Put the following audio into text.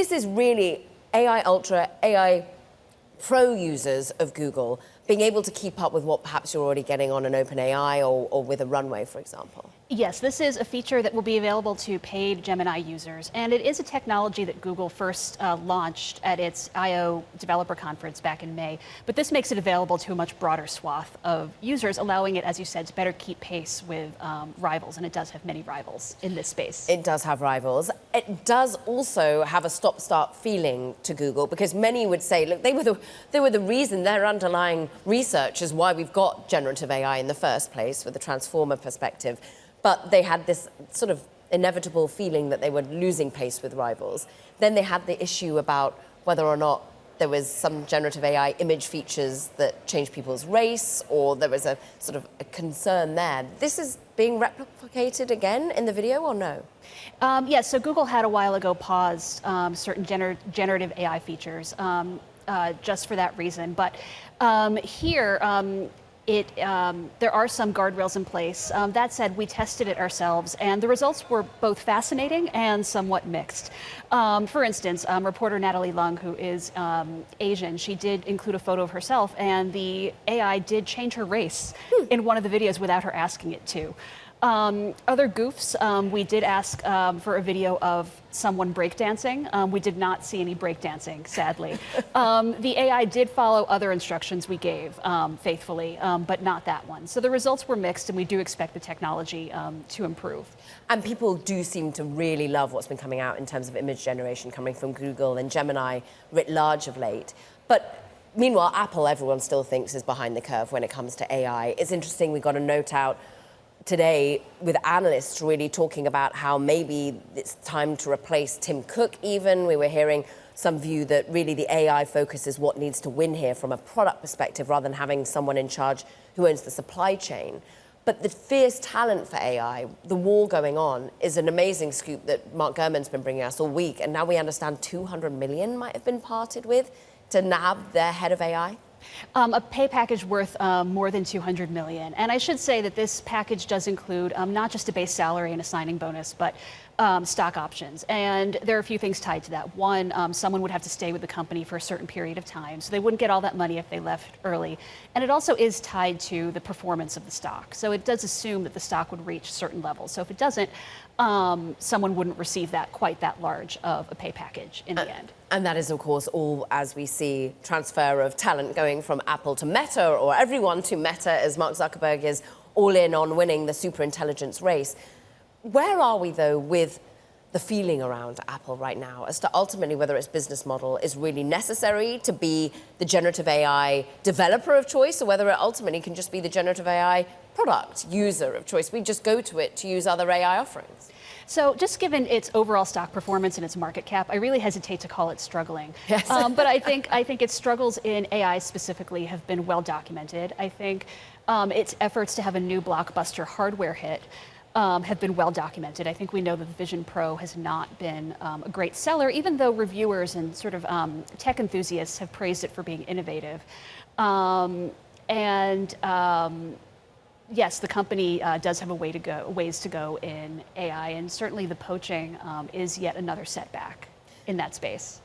this is really AI Ultra, AI Pro users of Google being able to keep up with what perhaps you're already getting on an OpenAI or with a Runway, for example. Yes, this is a feature that will be available to paid Gemini users, and it is a technology that Google first launched at its I/O developer conference back in May. But this makes it available to a much broader swath of users, allowing it, as you said, to better keep pace with rivals, and it does have many rivals in this space. It does have rivals. It does also have a stop-start feeling to Google, because many would say, look, they were the reason, their underlying research is why we've got generative AI in the first place, with the transformer perspective. But they had this sort of inevitable feeling that they were losing pace with rivals. Then they had the issue about whether or not there was some generative AI image features that changed people's race, or there was a sort of a concern there. This is being replicated again in the video, or no? Yes, so Google had a while ago paused certain generative AI features just for that reason. But here, there are some guardrails in place. That said, we tested it ourselves, and the results were both fascinating and somewhat mixed. For instance, reporter Natalie Lung, who is Asian, she did include a photo of herself, and the AI did change her race in one of the videos without her asking it to. Other goofs, we did ask for a video of someone breakdancing. We did not see any breakdancing, sadly. The AI did follow other instructions we gave faithfully, but not that one. So the results were mixed, and we do expect the technology to improve. And people do seem to really love what's been coming out in terms of image generation coming from Google and Gemini writ large of late. But meanwhile, Apple, everyone still thinks is behind the curve when it comes to AI. It's interesting, we got a note out today with analysts really talking about how maybe it's time to replace Tim Cook even. We were hearing some view that really the AI focus is what needs to win here from a product perspective, rather than having someone in charge who owns the supply chain. But the fierce talent for AI, the war going on, is an amazing scoop that Mark Gurman's been bringing us all week. And now we understand 200 million might have been parted with to nab their head of AI. A pay package worth more than 200 million. And I should say that this package does include not just a base salary and a signing bonus, but stock options. And there are a few things tied to that. One, someone would have to stay with the company for a certain period of time, so they wouldn't get all that money if they left early. And it also is tied to the performance of the stock. So it does assume that the stock would reach certain levels. So if it doesn't, someone wouldn't receive quite that large of a pay package in the end. And that is, of course, all as we see transfer of talent going from Apple to Meta, or everyone to Meta, as Mark Zuckerberg is all in on winning the superintelligence race. Where are we, though, with the feeling around Apple right now as to ultimately whether its business model is really necessary to be the generative AI developer of choice, or whether it ultimately can just be the generative AI product user of choice? We just go to it to use other AI offerings. So just given its overall stock performance and its market cap, I really hesitate to call it struggling. Yes. But I think its struggles in AI specifically have been well documented. I think its efforts to have a new blockbuster hardware hit have been well documented. I think we know that the Vision Pro has not been a great seller, even though reviewers and sort of tech enthusiasts have praised it for being innovative. Yes, the company does have ways to go in AI, and certainly the poaching is yet another setback in that space.